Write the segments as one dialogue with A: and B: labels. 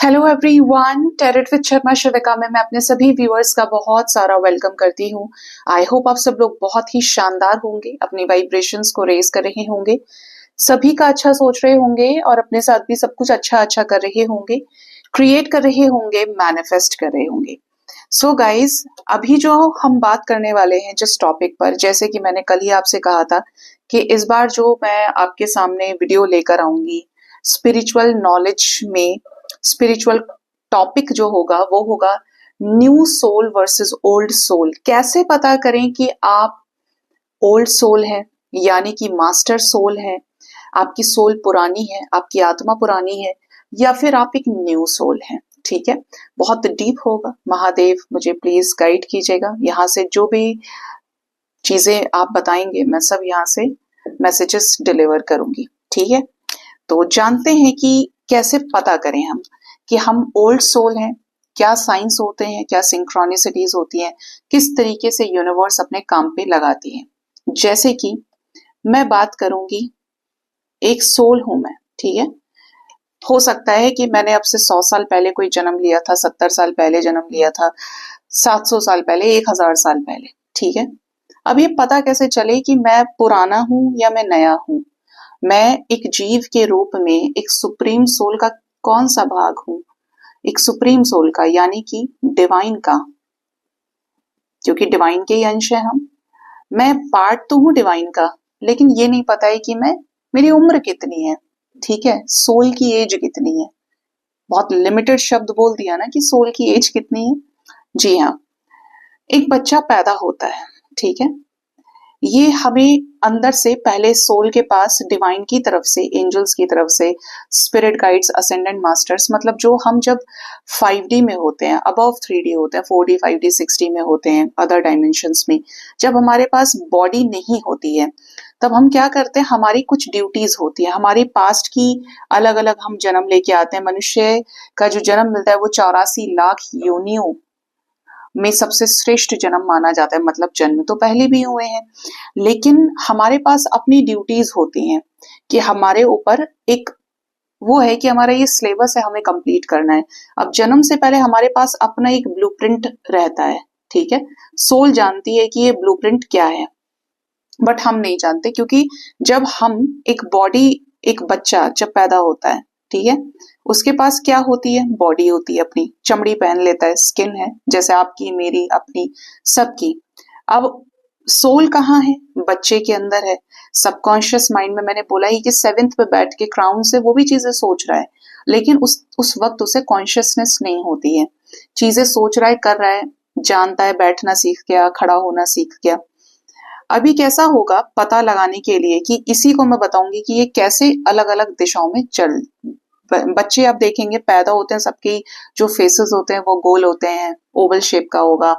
A: Hello everyone, tarot with Sharma Shivika में मैं अपने सभी व्यूअर्स का बहुत सारा वेलकम करती हूँ। आई होप आप सब लोग बहुत ही शानदार होंगे, अपनी वाइब्रेशंस को रेज कर रहे होंगे, सभी का अच्छा सोच रहे होंगे और अपने साथ भी सब कुछ अच्छा अच्छा कर रहे होंगे, क्रिएट कर रहे होंगे, मैनिफेस्ट कर रहे होंगे। सो गाइज, अभी जो हम बात करने वाले हैं जिस टॉपिक पर, जैसे कि मैंने कल ही आपसे कहा था कि इस बार जो मैं आपके सामने वीडियो लेकर आऊंगी स्पिरिचुअल नॉलेज में, स्पिरिचुअल टॉपिक जो होगा वो होगा new soul versus old soul. कैसे पता करें कि आप ओल्ड सोल है यानी कि मास्टर सोल है, आपकी सोल पुरानी है, आपकी आत्मा पुरानी है, या फिर आप एक न्यू सोल है। ठीक है, बहुत डीप होगा। महादेव मुझे प्लीज गाइड कीजिएगा, यहाँ से जो भी चीजें आप बताएंगे मैं सब यहाँ से मैसेजेस डिलीवर करूंगी। ठीक है, तो जानते हैं कि कैसे पता करें हम कि हम ओल्ड सोल हैं, क्या साइंस होते हैं, क्या सिंक्रोनिसिटीज होती हैं, किस तरीके से यूनिवर्स अपने काम पे लगाती है। जैसे कि मैं बात करूंगी, एक सोल हूं मैं। ठीक है, हो सकता है कि मैंने अब से 100 साल पहले कोई जन्म लिया था, 70 साल पहले जन्म लिया था, 700 साल पहले, 1000 साल पहले। ठीक है, अब ये पता कैसे चले कि मैं पुराना हूं या मैं नया हूं? मैं एक जीव के रूप में एक सुप्रीम सोल का कौन सा भाग हूं? एक सुप्रीम सोल का, यानी कि डिवाइन का, क्योंकि डिवाइन के ही अंश है हम। मैं पार्ट तो हूं डिवाइन का, लेकिन ये नहीं पता है कि मेरी उम्र कितनी है। ठीक है, सोल की एज कितनी है। बहुत लिमिटेड शब्द बोल दिया ना कि सोल की एज कितनी है। जी हाँ, एक बच्चा पैदा होता है। ठीक है, ये हमें अंदर से पहले सोल के पास डिवाइन की तरफ से, एंजल्स की तरफ से, स्पिरिट गाइड्स, असेंडेंट मास्टर्स, मतलब जो हम जब 5D में होते हैं, अबव 3D होते हैं, 4D 5D 6D में होते हैं, अदर डायमेंशंस में, जब हमारे पास बॉडी नहीं होती है तब हम क्या करते हैं, हमारी कुछ ड्यूटीज होती है, हमारी पास्ट की अलग अलग हम जन्म लेके आते हैं। मनुष्य का जो जन्म मिलता है वो 84 लाख योनियों में सबसे श्रेष्ठ जन्म माना जाता है। मतलब जन्म तो पहले भी हुए हैं, लेकिन हमारे पास अपनी ड्यूटीज होती हैं कि हमारे ऊपर एक वो है कि हमारा ये सिलेबस है, हमें कंप्लीट करना है। अब जन्म से पहले हमारे पास अपना एक ब्लूप्रिंट रहता है। ठीक है, सोल जानती है कि ये ब्लूप्रिंट क्या है, बट हम नहीं जानते, क्योंकि जब हम एक बॉडी, एक बच्चा जब पैदा होता है, ठीक है, उसके पास क्या होती है, बॉडी होती है, अपनी चमड़ी पहन लेता है, स्किन है, जैसे आपकी, मेरी, अपनी, सबकी। अब सोल कहाँ है? बच्चे के अंदर है। सबकॉन्शियस माइंड में मैंने बोला ही कि 7th पे बैठ के क्राउन से वो भी चीजें सोच रहा है, लेकिन उस वक्त उसे कॉन्शियसनेस नहीं होती है। चीजें सोच रहा है, कर रहा है, जानता है, बैठना सीख गया, खड़ा होना सीख गया। अभी कैसा होगा पता लगाने के लिए कि इसी को मैं बताऊंगी कि ये कैसे अलग अलग दिशाओं में चल। बच्चे आप देखेंगे पैदा होते हैं, सबके जो फेसेस होते हैं वो गोल होते हैं, ओवल शेप का होगा,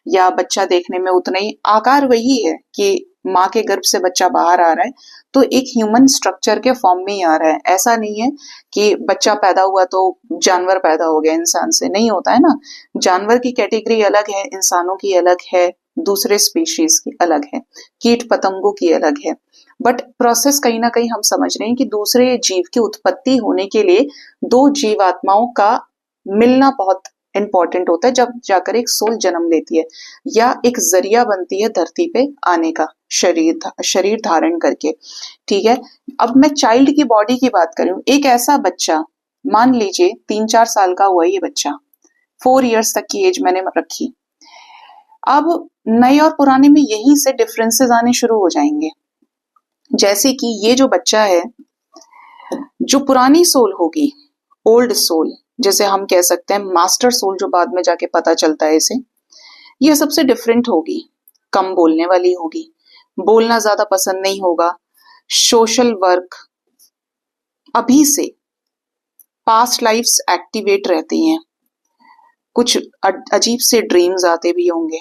A: या बच्चा देखने में उतना ही आकार वही है कि माँ के गर्भ से बच्चा बाहर आ रहा है तो एक ह्यूमन स्ट्रक्चर के फॉर्म में ही आ रहा है। ऐसा नहीं है कि बच्चा पैदा हुआ तो जानवर पैदा हो गया, इंसान से नहीं होता है ना। जानवर की कैटेगरी अलग है, इंसानों की अलग है, दूसरे स्पीशीज की अलग है, कीट पतंगों की अलग है, बट प्रोसेस कहीं ना कहीं हम समझ रहे हैं कि दूसरे जीव की उत्पत्ति होने के लिए दो जीवात्माओं का मिलना बहुत इंपॉर्टेंट होता है, जब जाकर एक सोल जन्म लेती है या एक जरिया बनती है धरती पे आने का, शरीर धारण करके। ठीक है, अब मैं चाइल्ड की बॉडी की बात करूं, एक ऐसा बच्चा, मान लीजिए 3-4 साल का हुआ ये बच्चा, 4 इयर्स तक की एज मैंने रखी। अब नए और पुराने में यहीं से डिफरेंसेस आने शुरू हो जाएंगे। जैसे कि ये जो बच्चा है, जो पुरानी सोल होगी, ओल्ड सोल जैसे हम कह सकते हैं, मास्टर सोल जो बाद में जाके पता चलता है इसे, ये सबसे डिफरेंट होगी, कम बोलने वाली होगी, बोलना ज्यादा पसंद नहीं होगा, सोशल वर्क, अभी से पास्ट लाइफ्स एक्टिवेट रहती हैं, कुछ अजीब से ड्रीम्स आते भी होंगे,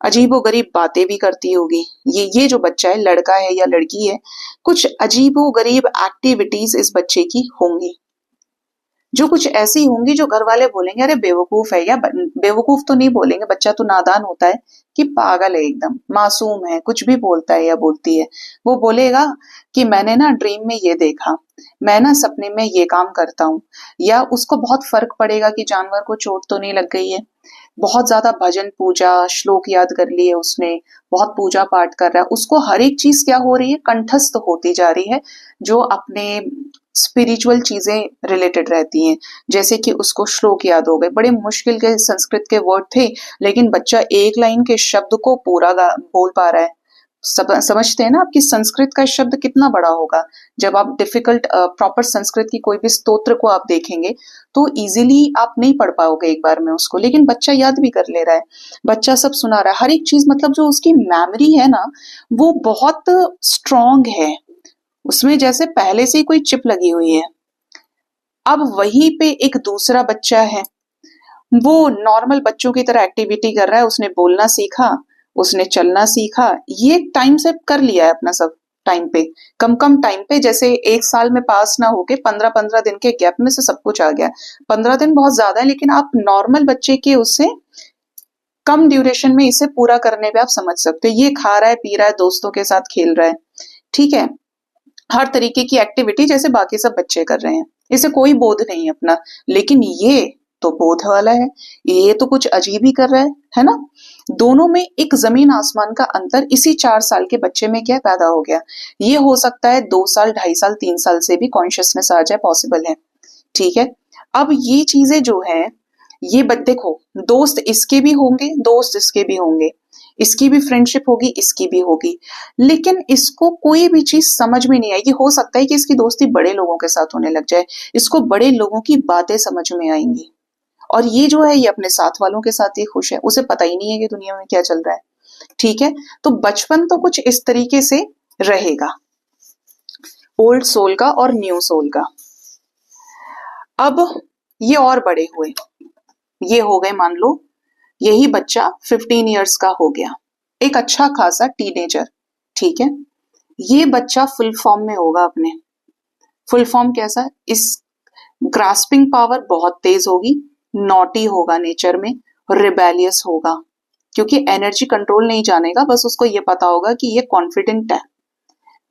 A: अजीबो गरीब बातें भी करती होगी। ये जो बच्चा है, लड़का है या लड़की है, कुछ अजीबो गरीब एक्टिविटीज इस बच्चे की होंगी, जो कुछ ऐसी होंगी जो घर वाले बोलेंगे अरे बेवकूफ है, या बेवकूफ तो नहीं बोलेंगे, बच्चा तो नादान होता है, कि पागल है, एकदम मासूम है, कुछ भी बोलता है या बोलती है। वो बोलेगा कि मैंने ना ड्रीम में ये देखा, मैं ना सपने में ये काम करता हूँ, या उसको बहुत फर्क पड़ेगा कि जानवर को चोट तो नहीं लग गई है। बहुत ज्यादा भजन पूजा श्लोक याद कर लिए उसने, बहुत पूजा पाठ कर रहा है, उसको हर एक चीज क्या हो रही है, कंठस्थ होती जा रही है, जो अपने स्पिरिचुअल चीजें रिलेटेड रहती हैं। जैसे कि उसको श्लोक याद हो गए, बड़े मुश्किल के संस्कृत के वर्ड थे, लेकिन बच्चा एक लाइन के शब्द को पूरा बोल पा रहा है। समझते हैं ना आपकी संस्कृत का शब्द कितना बड़ा होगा। जब आप डिफिकल्ट प्रॉपर संस्कृत की कोई भी स्तोत्र को आप देखेंगे तो इजीली आप नहीं पढ़ पाओगे एक बार में उसको, लेकिन बच्चा याद भी कर ले रहा है, बच्चा सब सुना रहा है, हर एक चीज, मतलब जो उसकी मेमोरी है ना वो बहुत स्ट्रांग है, उसमें जैसे पहले से ही कोई चिप लगी हुई है। अब वहीं पे एक दूसरा बच्चा है, वो नॉर्मल बच्चों की तरह एक्टिविटी कर रहा है, उसने बोलना सीखा, उसने चलना सीखा, ये टाइम से कर लिया है अपना सब टाइम पे, कम कम टाइम पे, जैसे एक साल में पास ना होके 15-15 दिन के गैप में से सब कुछ आ गया। 15 दिन बहुत ज्यादा है, लेकिन आप नॉर्मल बच्चे के उससे कम ड्यूरेशन में इसे पूरा करने पे आप समझ सकते हो। ये खा रहा है, पी रहा है, दोस्तों के साथ खेल रहा है, ठीक है, हर तरीके की एक्टिविटी जैसे बाकी सब बच्चे कर रहे हैं, इसे कोई बोध नहीं अपना। लेकिन ये तो बोध वाला है, ये तो कुछ अजीब ही कर रहा है ना। दोनों में एक जमीन आसमान का अंतर इसी 4 साल के बच्चे में क्या पैदा हो गया। ये हो सकता है 2 साल, 2.5 साल, 3 साल से भी कॉन्शियसनेस आ जाए, पॉसिबल है, ठीक है। अब ये चीजें जो है, ये देखो, दोस्त इसके भी होंगे, दोस्त इसके भी होंगे, इसकी भी फ्रेंडशिप होगी, इसकी भी होगी, लेकिन इसको कोई भी चीज समझ में नहीं आएगी। हो सकता है कि इसकी दोस्ती बड़े लोगों के साथ होने लग जाए, इसको बड़े लोगों की बातें समझ में आएंगी, और ये जो है ये अपने साथ वालों के साथ ही खुश है, उसे पता ही नहीं है कि दुनिया में क्या चल रहा है, ठीक है। तो बचपन तो कुछ इस तरीके से रहेगा, ओल्ड सोल का और न्यू सोल का। अब ये और बड़े हुए, ये हो गए, मान लो यही बच्चा 15 इयर्स का हो गया, एक अच्छा खासा टीनेजर, ठीक है। ये बच्चा फुल फॉर्म में होगा अपने, फुल फॉर्म कैसा, इस ग्रास्पिंग पावर बहुत तेज होगी, नॉटी होगा नेचर में, रिबेलियस होगा, क्योंकि एनर्जी कंट्रोल नहीं जानेगा, बस उसको ये पता होगा कि ये कॉन्फिडेंट है,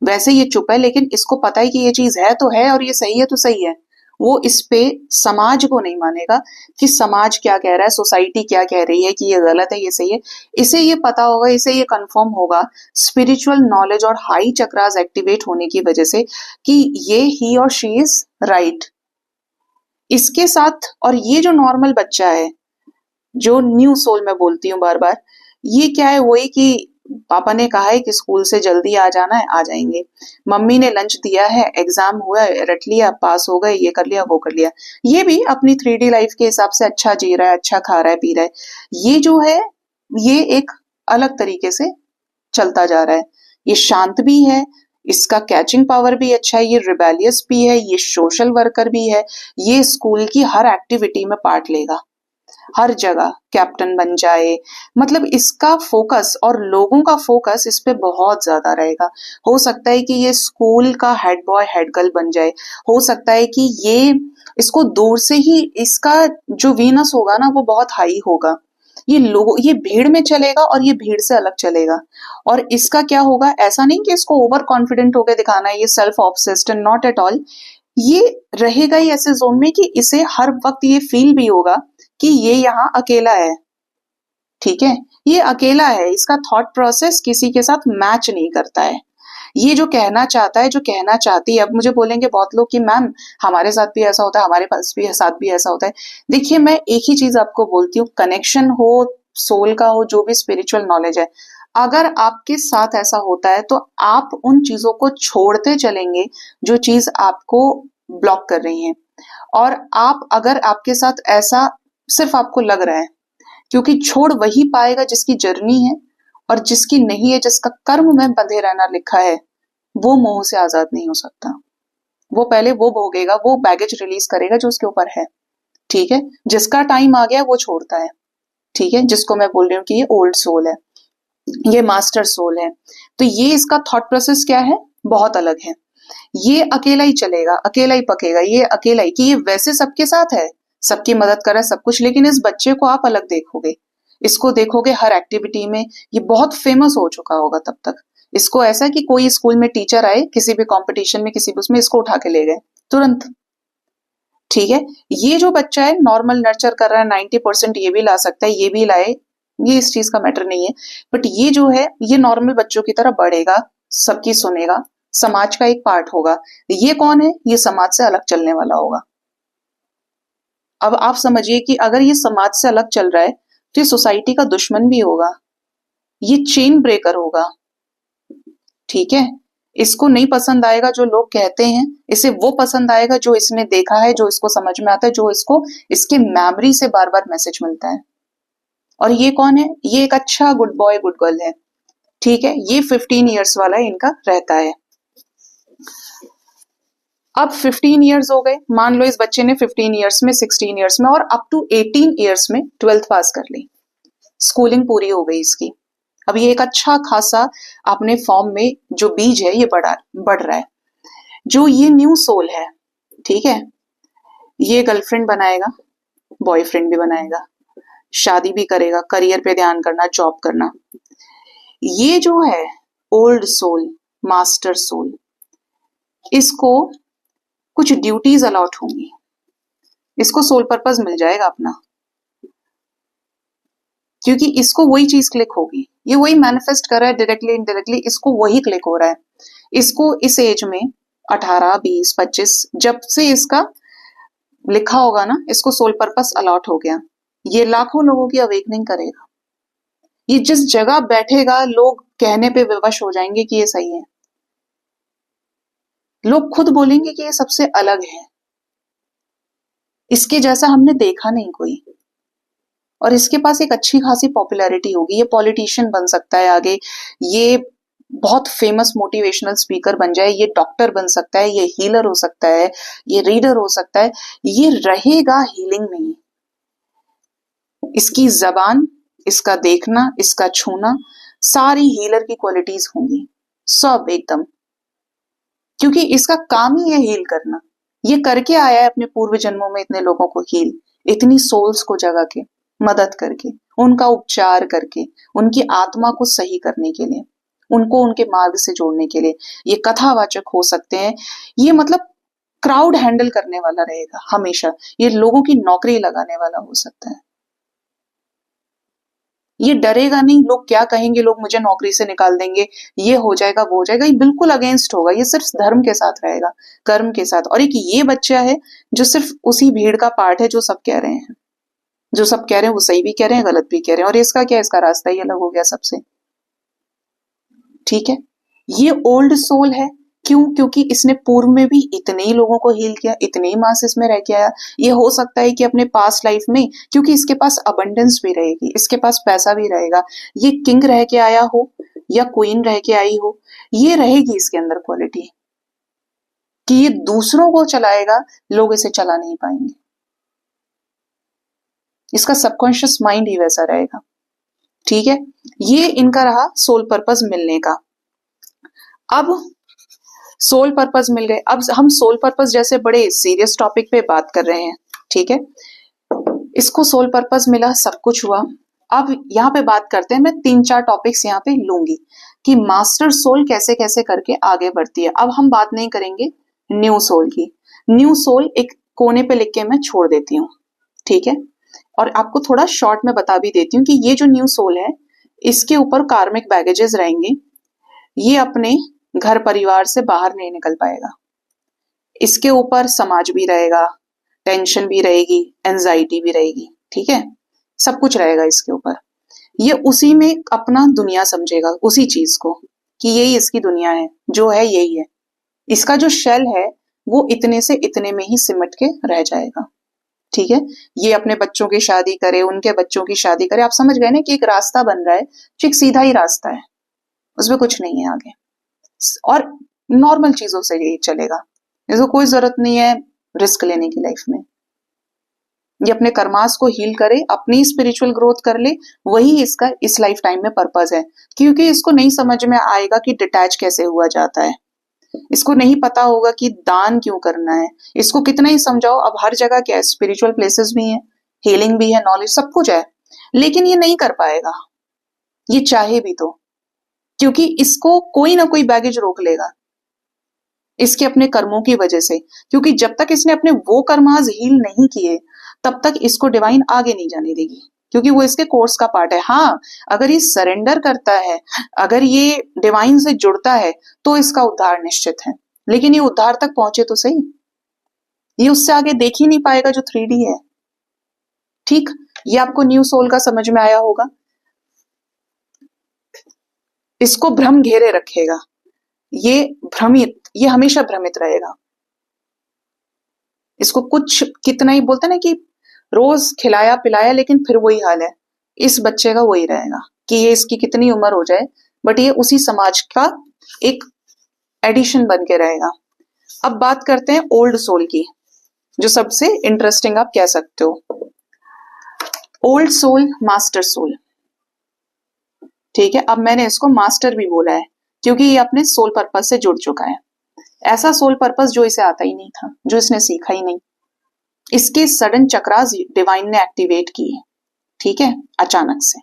A: वैसे ये चुप है, लेकिन इसको पता है कि ये चीज है तो है, और ये सही है तो सही है। वो इस पे समाज को नहीं मानेगा कि समाज क्या कह रहा है, सोसाइटी क्या कह रही है कि ये गलत है, ये सही है। इसे ये पता होगा, इसे ये कंफर्म होगा स्पिरिचुअल नॉलेज और हाई चक्रास एक्टिवेट होने की वजह से कि ये ही और शी इज राइट। इसके साथ, और ये जो नॉर्मल बच्चा है, जो न्यू सोल में बोलती हूँ बार बार, ये क्या है, वही कि पापा ने कहा है कि स्कूल से जल्दी आ जाना है, आ जाएंगे, मम्मी ने लंच दिया है, एग्जाम हुआ है, रट लिया, पास हो गए, ये कर लिया, वो कर लिया। ये भी अपनी 3D लाइफ के हिसाब से अच्छा जी रहा है, अच्छा खा रहा है, पी रहा है। ये जो है, ये एक अलग तरीके से चलता जा रहा है, ये शांत भी है, इसका कैचिंग पावर भी अच्छा है, ये रिबेलियस भी है, ये सोशल वर्कर भी है, ये स्कूल की हर एक्टिविटी में पार्ट लेगा, हर जगह कैप्टन बन जाए, मतलब इसका फोकस और लोगों का फोकस इस पे बहुत ज्यादा रहेगा। हो सकता है कि ये स्कूल का हेड बॉय हेड गर्ल बन जाए, हो सकता है कि ये, इसको दूर से ही इसका जो वीनस होगा ना वो बहुत हाई होगा, ये लोगों, ये भीड़ में चलेगा और ये भीड़ से अलग चलेगा। और इसका क्या होगा, ऐसा नहीं कि इसको ओवर कॉन्फिडेंट होकर दिखाना है, ये self obsessed, not at all. ये रहेगा ही ऐसे जोन में कि इसे हर वक्त ये फील भी होगा कि ये यहाँ अकेला है, ठीक है, ये अकेला है, इसका थॉट प्रोसेस किसी के साथ मैच नहीं करता है। ये जो कहना चाहता है, जो कहना चाहती है, अब मुझे बोलेंगे बहुत लोग कि मैम हमारे साथ भी ऐसा होता है, हमारे पास भी साथ भी ऐसा होता है। देखिए, मैं एक ही चीज आपको बोलती हूँ, कनेक्शन हो, सोल का हो, जो भी स्पिरिचुअल नॉलेज है, अगर आपके साथ ऐसा होता है तो आप उन चीजों को छोड़ते चलेंगे जो चीज आपको ब्लॉक कर रही है। और आप, अगर आपके साथ ऐसा सिर्फ आपको लग रहा है, क्योंकि छोड़ वही पाएगा जिसकी जर्नी है, और जिसकी नहीं है, जिसका कर्म में बंधे रहना लिखा है, वो मोह से आजाद नहीं हो सकता। वो पहले वो भोगेगा, वो बैगेज रिलीज करेगा जो उसके ऊपर है, ठीक है। जिसका टाइम आ गया वो छोड़ता है, ठीक है, जिसको मैं बोल रही हूँ कि ये ओल्ड सोल है, ये मास्टर सोल है। तो ये इसका थॉट प्रोसेस क्या है, बहुत अलग है। ये अकेला ही चलेगा, अकेला ही पकेगा, ये अकेला ही, कि ये वैसे सबके साथ है, सबकी मदद कर रहा है, सब कुछ, लेकिन इस बच्चे को आप अलग देखोगे, इसको देखोगे हर एक्टिविटी में, ये बहुत फेमस हो चुका होगा तब तक। इसको ऐसा कि कोई स्कूल में टीचर आए किसी भी कंपटीशन में, किसी भी उसमें, इसको उठा के ले गए तुरंत। ठीक है, ये जो बच्चा है नॉर्मल नर्चर कर रहा है, 90% ये भी ला सकता है, ये भी लाए, ये इस चीज का मैटर नहीं है। बट ये जो है ये नॉर्मल बच्चों की तरह बढ़ेगा, सबकी सुनेगा, समाज का एक पार्ट होगा। ये कौन है? ये समाज से अलग चलने वाला होगा। अब आप समझिए कि अगर ये समाज से अलग चल रहा है तो ये सोसाइटी का दुश्मन भी होगा, ये चेन ब्रेकर होगा। ठीक है, इसको नहीं पसंद आएगा जो लोग कहते हैं, इसे वो पसंद आएगा जो इसने देखा है, जो इसको समझ में आता है, जो इसको इसके मेमोरी से बार बार मैसेज मिलता है। और ये कौन है? ये एक अच्छा गुड बॉय गुड गर्ल है। ठीक है, ये 15 ईयर्स वाला इनका रहता है। अब 15 ईयर्स हो गए, मान लो इस बच्चे ने 15 ईयर्स में, 16 ईयर्स में और अप टू 18 ईयर्स में 12th पास कर ली, स्कूलिंग पूरी हो गई इसकी। अब ये एक अच्छा खासा अपने फॉर्म में जो बीज है ये बढ़ रहा है। जो ये न्यू सोल है, ठीक है, ये गर्लफ्रेंड बनाएगा, बॉयफ्रेंड भी बनाएगा, शादी भी करेगा, करियर पे ध्यान करना, जॉब करना। ये जो है ओल्ड सोल, मास्टर सोल, इसको कुछ ड्यूटीज अलॉट होंगी, इसको सोल पर्पस मिल जाएगा अपना, क्योंकि इसको वही चीज क्लिक होगी, ये वही मैनिफेस्ट कर रहा है डायरेक्टली इनडायरेक्टली, इसको वही क्लिक हो रहा है। इसको इस एज में 18, 20, 25 जब से इसका लिखा होगा ना, इसको सोल पर्पस अलॉट हो गया। ये लाखों लोगों की अवेकनिंग करेगा। ये जिस जगह बैठेगा लोग कहने पे विवश हो जाएंगे कि ये सही है, लोग खुद बोलेंगे कि ये सबसे अलग है, इसके जैसा हमने देखा नहीं कोई, और इसके पास एक अच्छी खासी पॉपुलैरिटी होगी, ये पॉलिटिशियन बन सकता है आगे, ये बहुत फेमस मोटिवेशनल स्पीकर बन जाए, ये डॉक्टर बन सकता है, ये हीलर हो सकता है, ये रीडर हो सकता है, ये रहेगा हीलिंग में ही। इसकी जबान, इसका देखना, इसका छूना, सारी हीलर की क्वालिटीज होंगी, सब एकदम, क्योंकि इसका काम ही है हील करना। ये करके आया है अपने पूर्व जन्मों में, इतने लोगों को हील, इतनी सोल्स को जगा के, मदद करके, उनका उपचार करके, उनकी आत्मा को सही करने के लिए, उनको उनके मार्ग से जोड़ने के लिए। ये कथावाचक हो सकते हैं, ये मतलब क्राउड हैंडल करने वाला रहेगा हमेशा, ये लोगों की नौकरी लगाने वाला हो सकता है। ये डरेगा नहीं लोग क्या कहेंगे, लोग मुझे नौकरी से निकाल देंगे, ये हो जाएगा वो हो जाएगा, ये बिल्कुल अगेंस्ट होगा। ये सिर्फ धर्म के साथ रहेगा, कर्म के साथ। और एक ये बच्चा है जो सिर्फ उसी भीड़ का पार्ट है जो सब कह रहे हैं, जो सब कह रहे हैं वो सही भी कह रहे हैं, गलत भी कह रहे हैं, और इसका क्या, इसका रास्ता ही अलग हो गया सबसे। ठीक है, ये ओल्ड सोल है। क्यों? क्योंकि इसने पूर्व में भी इतने ही लोगों को हील किया, इतने ही मासेस में रह के आया। ये हो सकता है कि अपने पास्ट लाइफ में, क्योंकि इसके पास अबंडेंस भी रहेगी, इसके पास पैसा भी रहेगा, ये किंग रह के आया हो या क्वीन रह के आई हो, ये रहेगी इसके अंदर क्वालिटी कि ये दूसरों को चलाएगा, लोग इसे चला नहीं पाएंगे। इसका सबकॉन्शियस माइंड ही वैसा रहेगा। ठीक है, ये इनका रहा सोल पर्पस मिलने का। अब सोल पर्पस मिल गए, अब हम सोल पर्पस जैसे बड़े सीरियस टॉपिक पे बात कर रहे हैं। ठीक है, इसको सोल पर्पस मिला, सब कुछ हुआ। अब यहाँ पे बात करते हैं, मैं 3-4 टॉपिक्स यहाँ पे लूंगी कि मास्टर सोल कैसे कैसे करके आगे बढ़ती है। अब हम बात नहीं करेंगे न्यू सोल की, न्यू सोल एक कोने पे लिख के मैं छोड़ देती हूँ। ठीक है, और आपको थोड़ा शॉर्ट में बता भी देती हूँ कि ये जो न्यू सोल है, इसके ऊपर कार्मिक बैगेजेस रहेंगे, ये अपने घर परिवार से बाहर नहीं निकल पाएगा, इसके ऊपर समाज भी रहेगा, टेंशन भी रहेगी, एंजाइटी भी रहेगी। ठीक है, सब कुछ रहेगा इसके ऊपर। ये उसी में अपना दुनिया समझेगा, उसी चीज को कि यही इसकी दुनिया है, जो है यही है। इसका जो शेल है वो इतने से इतने में ही सिमट के रह जाएगा। ठीक है, ये अपने बच्चों की शादी करे, उनके बच्चों की शादी करे, आप समझ गए ना कि एक रास्ता बन रहा है जो एक सीधा ही रास्ता है, उसमें कुछ नहीं है आगे, और नॉर्मल चीजों से ये चलेगा, इसको कोई जरूरत नहीं है रिस्क लेने की लाइफ में। ये अपने कर्मास को हील करे, अपनी स्पिरिचुअल ग्रोथ कर ले, वही इसका इस लाइफ टाइम में पर्पस है। क्योंकि इसको नहीं समझ में आएगा कि डिटैच कैसे हुआ जाता है, इसको नहीं पता होगा कि दान क्यों करना है, इसको कितना ही समझाओ। अब हर जगह क्या है, स्पिरिचुअल प्लेसेस भी हैं, हीलिंग भी है, नॉलेज सब कुछ है, लेकिन ये नहीं कर पाएगा, ये चाहे भी तो, क्योंकि इसको कोई ना कोई बैगेज रोक लेगा इसके अपने कर्मों की वजह से। क्योंकि जब तक इसने अपने वो कर्मास हील नहीं किए तब तक इसको डिवाइन आगे नहीं जाने देगी, क्योंकि वो इसके कोर्स का पार्ट है। हाँ, अगर ये सरेंडर करता है, अगर ये डिवाइन से जुड़ता है तो इसका उद्धार निश्चित है। लेकिन ये उद्धार तक पहुंचे तो सही, ये उससे आगे देख ही नहीं पाएगा जो 3D है। ठीक, ये आपको न्यू सोल का समझ में आया होगा। इसको भ्रम घेरे रखेगा, ये भ्रमित, ये हमेशा भ्रमित रहेगा। इसको कुछ कितना ही बोलते ना कि रोज खिलाया पिलाया लेकिन फिर वही हाल है, इस बच्चे का वही रहेगा कि ये इसकी कितनी उम्र हो जाए बट ये उसी समाज का एक एडिशन बन के रहेगा। अब बात करते हैं ओल्ड सोल की, जो सबसे इंटरेस्टिंग आप कह सकते हो। Old soul, master soul. ठीक है, अब मैंने इसको मास्टर भी बोला है क्योंकि ये अपने सोल पर्पस से जुड़ चुका है। ऐसा सोल पर्पस जो इसे आता ही नहीं था, जो इसने सीखा ही नहीं, इसके सडन चक्रास डिवाइन ने एक्टिवेट किए। ठीक है, अचानक से,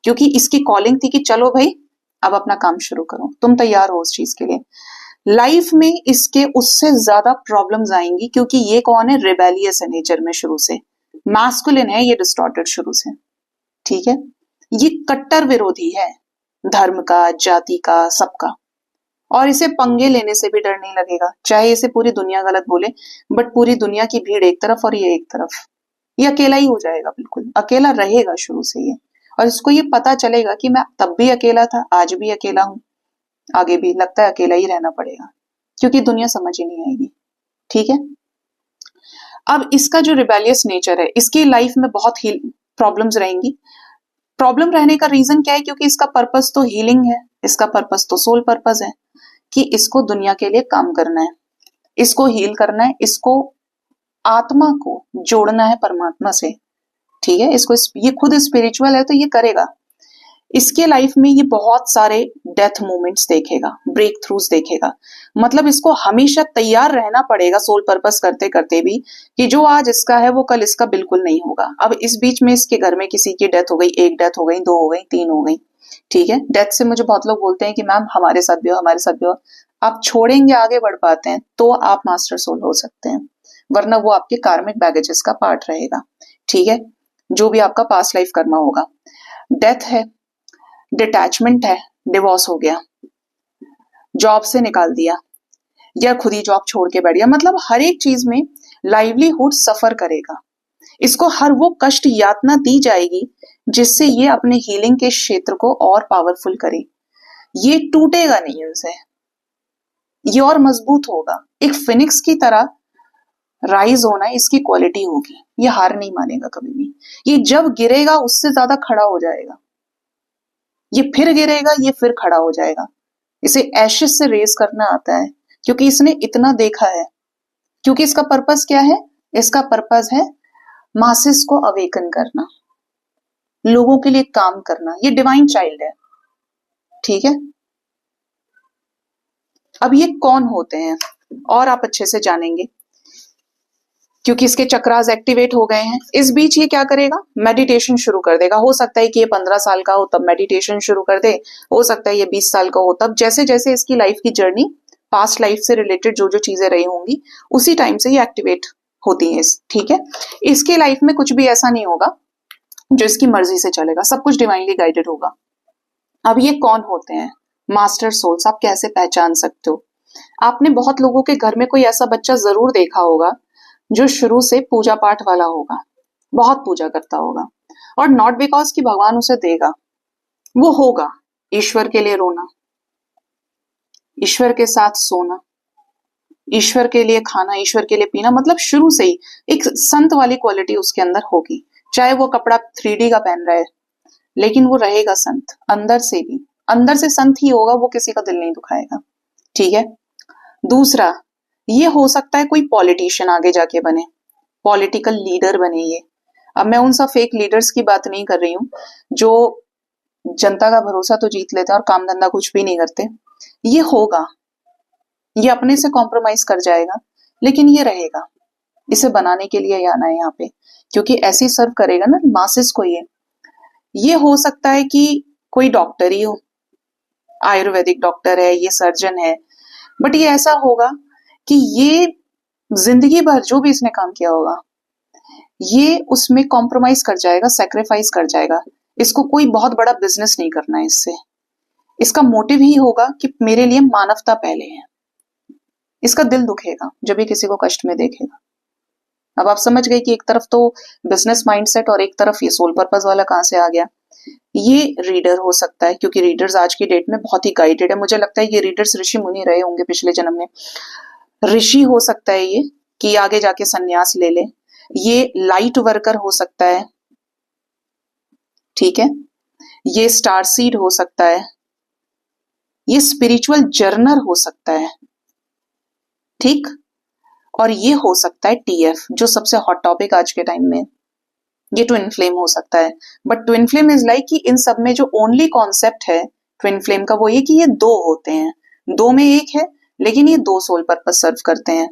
A: क्योंकि इसकी कॉलिंग थी कि चलो भाई अब अपना काम शुरू करो, तुम तैयार हो उस चीज के लिए। लाइफ में इसके उससे ज्यादा प्रॉब्लम्स आएंगी क्योंकि ये कौन है, रिबेलियस है नेचर में, शुरू से मैस्कुलिन है, ये डिस्टॉर्टेड शुरू से। ठीक है, ये कट्टर विरोधी है धर्म का, जाति का, सबका। और इसे पंगे लेने से भी डर नहीं लगेगा, चाहे इसे पूरी दुनिया गलत बोले, बट पूरी दुनिया की भीड़ एक तरफ और ये एक तरफ, ये अकेला ही हो जाएगा, बिल्कुल अकेला रहेगा शुरू से ये। और इसको ये पता चलेगा कि मैं तब भी अकेला था, आज भी अकेला हूं, आगे भी लगता है अकेला ही रहना पड़ेगा, क्योंकि दुनिया समझ ही नहीं आएगी। ठीक है, अब इसका जो रिबेलियस नेचर है, इसकी लाइफ में बहुत ही प्रॉब्लम्स रहेंगी। प्रॉब्लम रहने का रीजन क्या है, क्योंकि इसका पर्पस तो हीलिंग है, इसका पर्पस तो सोल पर्पस है कि इसको दुनिया के लिए काम करना है, इसको हील करना है, इसको आत्मा को जोड़ना है परमात्मा से। ठीक है, इसको ये खुद स्पिरिचुअल है तो ये करेगा। इसके लाइफ में ये बहुत सारे डेथ मोमेंट्स देखेगा, ब्रेक थ्रूज देखेगा, मतलब इसको हमेशा तैयार रहना पड़ेगा सोल पर्पस करते करते भी, कि जो आज इसका है वो कल इसका बिल्कुल नहीं होगा। अब इस बीच में इसके घर में किसी की डेथ हो गई, एक डेथ हो गई, दो हो गई, तीन हो गई। ठीक है, डेथ से मुझे बहुत लोग बोलते हैं कि मैम हमारे साथ भी हो, हमारे साथ भी हो। आप छोड़ेंगे, आगे बढ़ पाते हैं तो आप मास्टर सोल हो सकते हैं, वरना वो आपके कार्मिक बैगेजेस का पार्ट रहेगा। ठीक है, जो भी आपका पास्ट लाइफ कर्मा होगा। डेथ है, डिटैचमेंट है, डिवोर्स हो गया, जॉब से निकाल दिया या खुद ही जॉब छोड़ के बैठ गया, मतलब हर एक चीज में लाइवलीहुड सफर करेगा। इसको हर वो कष्ट यातना दी जाएगी जिससे ये अपने हीलिंग के क्षेत्र को और पावरफुल करे। ये टूटेगा नहीं उनसे, ये और मजबूत होगा, एक फिनिक्स की तरह राइज होना इसकी क्वालिटी होगी। ये हार नहीं मानेगा कभी भी, ये जब गिरेगा उससे ज्यादा खड़ा हो जाएगा, ये फिर गिरेगा, ये फिर खड़ा हो जाएगा। इसे एशेस से रेस करना आता है क्योंकि इसने इतना देखा है। क्योंकि इसका पर्पस क्या है, इसका पर्पस है मासेस को अवेकन करना, लोगों के लिए काम करना। ये डिवाइन चाइल्ड है। ठीक है, अब ये कौन होते हैं और आप अच्छे से जानेंगे क्योंकि इसके चक्रास एक्टिवेट हो गए हैं। इस बीच ये क्या करेगा, मेडिटेशन शुरू कर देगा। हो सकता है कि ये 15 साल का हो तब मेडिटेशन शुरू कर दे, हो सकता है ये 20 साल का हो तब, जैसे जैसे इसकी लाइफ की जर्नी, पास्ट लाइफ से रिलेटेड जो जो चीजें रही होंगी उसी टाइम से ये एक्टिवेट होती है। ठीक है, इसके लाइफ में कुछ भी ऐसा नहीं होगा जो इसकी मर्जी से चलेगा, सब कुछ डिवाइनली गाइडेड होगा। अब ये कौन होते हैं मास्टर सोल्स, आप कैसे पहचान सकते हो? आपने बहुत लोगों के घर में कोई ऐसा बच्चा जरूर देखा होगा जो शुरू से पूजा पाठ वाला होगा, बहुत पूजा करता होगा, और नॉट बिकॉज कि भगवान उसे देगा, वो होगा ईश्वर के लिए रोना, ईश्वर के साथ सोना, ईश्वर के लिए खाना, ईश्वर के लिए पीना, मतलब शुरू से ही एक संत वाली क्वालिटी उसके अंदर होगी। चाहे वो कपड़ा 3D का पहन रहा है लेकिन वो रहेगा संत, अंदर से भी, अंदर से संत ही होगा, वो किसी का दिल नहीं दुखाएगा। ठीक है, दूसरा, ये हो सकता है कोई पॉलिटिशियन आगे जाके बने, पॉलिटिकल लीडर बने ये। अब मैं उन सब फेक लीडर्स की बात नहीं कर रही हूँ जो जनता का भरोसा तो जीत लेते हैं और काम धंधा कुछ भी नहीं करते। ये होगा, ये अपने से कॉम्प्रोमाइज कर जाएगा लेकिन ये रहेगा, इसे बनाने के लिए आना है यहाँ पे, क्योंकि ऐसे सर्व करेगा ना मासेस को ये ये हो सकता है कि कोई डॉक्टर ही हो, आयुर्वेदिक डॉक्टर है, ये सर्जन है, बट ये ऐसा होगा कि ये जिंदगी भर जो भी इसने काम किया होगा ये उसमें कॉम्प्रोमाइज कर जाएगा, सेक्रीफाइस कर जाएगा। इसको कोई बहुत बड़ा बिजनेस नहीं करना है इससे। इसका मोटिव ही होगा कि मेरे लिए मानवता पहले है। इसका दिल दुखेगा जब भी किसी को कष्ट में देखेगा। अब आप समझ गए कि एक तरफ तो बिजनेस माइंडसेट और एक तरफ ये सोल पर्पस वाला कहां से आ गया। ये रीडर हो सकता है, क्योंकि रीडर्स आज की डेट में बहुत ही गाइडेड है। मुझे लगता है ये रीडर्स ऋषि मुनि रहे होंगे पिछले जन्म में। ऋषि हो सकता है ये कि आगे जाके सन्यास ले ले। ये लाइट वर्कर हो सकता है, ठीक है। ये स्टार सीड हो सकता है। ये स्पिरिचुअल जर्नर हो सकता है, ठीक। और ये हो सकता है टीएफ, जो सबसे हॉट टॉपिक आज के टाइम में। ये ट्विन फ्लेम हो सकता है। But twin flame is like कि इन सब में जो ओनली कॉन्सेप्ट है ट्विन फ्लेम का वो ये कि ये दो होते हैं, दो में एक है, लेकिन ये दो सोल पर्पस सर्व करते हैं।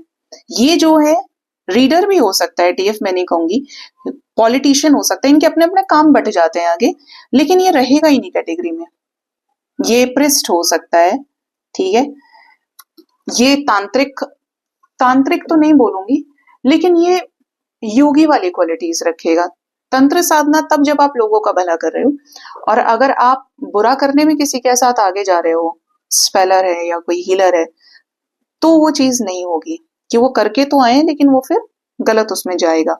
A: ये जो है रीडर भी हो सकता है, टीएफ मैं नहीं कहूंगी, पॉलिटिशियन हो सकता है। इनके अपने अपने काम बट जाते हैं आगे, लेकिन ये रहेगा ही नहीं कैटेगरी में। ये प्रिस्ट हो सकता है, ठीक है। ये तांत्रिक, तांत्रिक तो नहीं बोलूंगी, लेकिन ये योगी वाली क्वालिटीज रखेगा। तंत्र साधना तब जब आप लोगों का भला कर रहे हो, और अगर आप बुरा करने में किसी के साथ आगे जा रहे हो, स्पेलर है या कोई हीलर है, तो वो चीज नहीं होगी कि वो करके तो आए लेकिन वो फिर गलत उसमें जाएगा।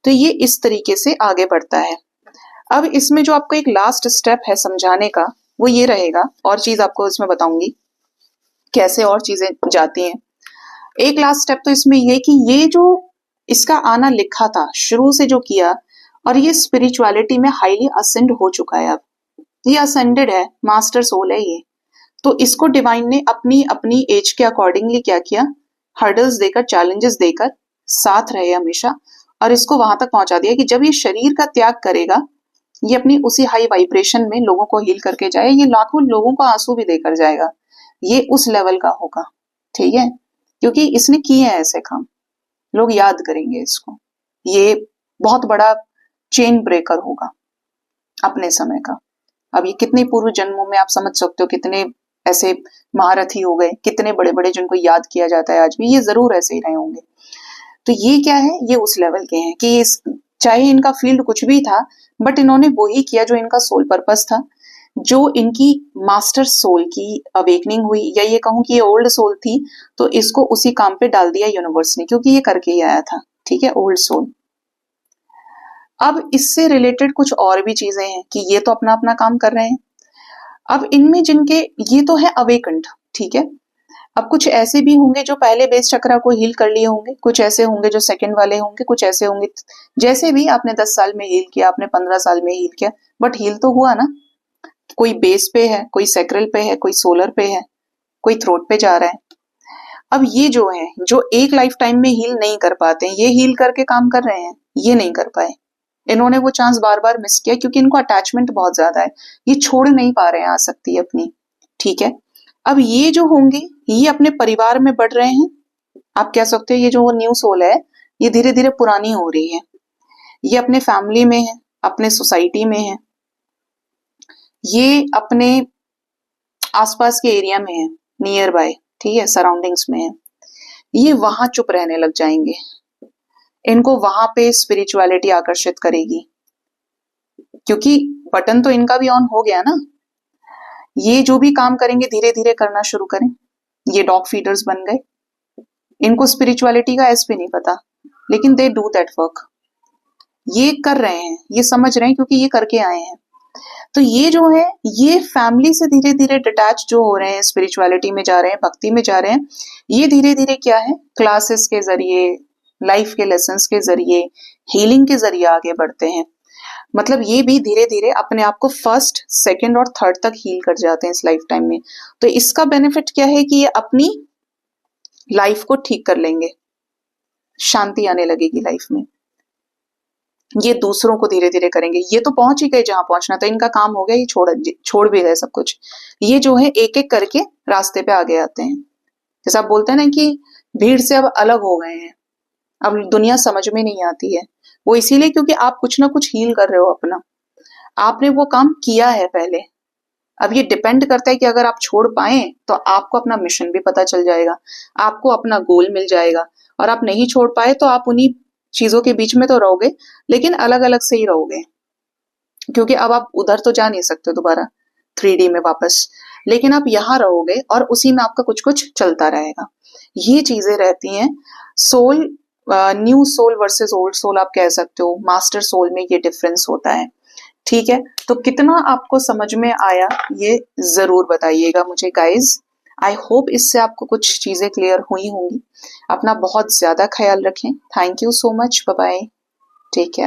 A: तो ये इस तरीके से आगे बढ़ता है। अब इसमें जो आपको एक लास्ट स्टेप है समझाने का वो ये रहेगा, और चीज आपको इसमें बताऊंगी कैसे और चीजें जाती हैं। एक लास्ट स्टेप तो इसमें ये कि ये जो इसका आना लिखा था शुरू से जो किया, और ये स्पिरिचुअलिटी में हाईली असेंड हो चुका है। अब ये असेंडेड है, मास्टर सोल है ये। तो इसको डिवाइन ने अपनी अपनी एज के अकॉर्डिंगली क्या किया, हर्डल्स देकर, चैलेंजेस देकर साथ रहे हमेशा, और इसको वहां तक पहुंचा दिया कि जब ये शरीर का त्याग करेगा, ये अपनी उसी हाई वाइब्रेशन में लोगों को हील करके जाए। ये लाखों लोगों को आंसू भी देकर जाएगा। ये उस लेवल का होगा, ठीक है, क्योंकि इसने किए हैं ऐसे काम, लोग याद करेंगे इसको। ये बहुत बड़ा चेन ब्रेकर होगा अपने समय का। अब ये कितने पूर्व जन्मों में आप समझ सकते हो कितने ऐसे महारथी हो गए, कितने बड़े बड़े जिनको याद किया जाता है आज भी, ये जरूर ऐसे ही रहे होंगे। तो ये क्या है, ये उस लेवल के हैं कि चाहे इनका फील्ड कुछ भी था, बट इन्होंने वो ही किया जो इनका सोल पर्पस था, जो इनकी मास्टर सोल की अवेकनिंग हुई, या ये कहूं कि ये ओल्ड सोल थी, तो इसको उसी काम पे डाल दिया यूनिवर्स ने, क्योंकि ये करके ही आया था, ठीक है, ओल्ड सोल। अब इससे रिलेटेड कुछ और भी चीजें हैं कि ये तो अपना अपना काम कर रहे हैं। अब इनमें जिनके ये तो है अवेकंड, ठीक है। अब कुछ ऐसे भी होंगे जो पहले बेस चक्रा को हील कर लिए होंगे, कुछ ऐसे होंगे जो सेकंड वाले होंगे, कुछ ऐसे होंगे जैसे भी आपने 10 साल में हील किया, आपने 15 साल में हील किया, बट हील तो हुआ ना। कोई बेस पे है, कोई सेक्रल पे है, कोई सोलर पे है, कोई थ्रोट पे जा रहा है। अब ये जो है, जो एक लाइफ टाइम में हील नहीं कर पाते हैं, ये हील करके काम कर रहे हैं, ये नहीं कर पाए। इन्होंने वो चांस बार बार मिस किया क्योंकि इनको अटैचमेंट बहुत ज्यादा है, ये छोड़ नहीं पा रहे हैं आसक्ति अपनी, ठीक है। अब ये जो होंगे ये अपने परिवार में बढ़ रहे हैं। आप कह सकते हो ये जो न्यू सोल है ये धीरे धीरे पुरानी हो रही है। ये अपने फैमिली में है, अपने सोसाइटी में है, ये अपने आसपास के एरिया में है, नियर बाय, ठीक है, सराउंडिंग्स में है। ये वहां चुप रहने लग जाएंगे, इनको वहां पे स्पिरिचुअलिटी आकर्षित करेगी, क्योंकि बटन तो इनका भी ऑन हो गया ना। ये जो भी काम करेंगे धीरे धीरे करना शुरू करें। ये डॉग फीडर्स बन गए, इनको स्पिरिचुअलिटी का एस भी नहीं पता, लेकिन दे डू दैट वर्क। ये कर रहे हैं, ये समझ रहे हैं, क्योंकि ये करके आए हैं। तो ये जो है ये फैमिली से धीरे धीरे डिटैच जो हो रहे हैं, स्पिरिचुअलिटी में जा रहे हैं, भक्ति में जा रहे हैं। ये धीरे धीरे क्या है, क्लासेस के जरिए, लाइफ के लेसन्स के जरिए, हीलिंग के जरिए आगे बढ़ते हैं। मतलब ये भी धीरे धीरे अपने आप को फर्स्ट, सेकंड और थर्ड तक हील कर जाते हैं इस लाइफ टाइम में। तो इसका बेनिफिट क्या है कि ये अपनी लाइफ को ठीक कर लेंगे, शांति आने लगेगी लाइफ में। ये दूसरों को धीरे धीरे करेंगे। ये तो पहुंच ही गए जहां पहुंचना था, इनका काम हो गया, ये छोड़ भी गए सब कुछ। ये जो है एक एक करके रास्ते पे आगे आते हैं। जैसा आप बोलते हैं ना कि भीड़ से अब अलग हो गए हैं, अब दुनिया समझ में नहीं आती है। वो इसीलिए क्योंकि आप कुछ ना कुछ हील कर रहे हो अपना। आपने वो काम किया है पहले। अब ये डिपेंड करता है कि अगर आप छोड़ पाए तो आपको अपना मिशन भी पता चल जाएगा, आपको अपना गोल मिल जाएगा। और आप नहीं छोड़ पाए तो आप उन्हीं चीजों के बीच में तो रहोगे, लेकिन अलग अलग से ही रहोगे, क्योंकि अब आप उधर तो जा नहीं सकते दोबारा 3D में वापस। लेकिन आप यहाँ रहोगे और उसी में आपका कुछ कुछ चलता रहेगा। ये चीजें रहती हैं। Soul, new soul versus old soul आप कह सकते हो, मास्टर सोल में ये डिफरेंस होता है। ठीक है, तो कितना आपको समझ में आया ये जरूर बताइएगा मुझे गाइज। आई होप इससे आपको कुछ चीजें क्लियर हुई होंगी। अपना बहुत ज्यादा ख्याल रखें। Thank you so much. Bye bye. Take care.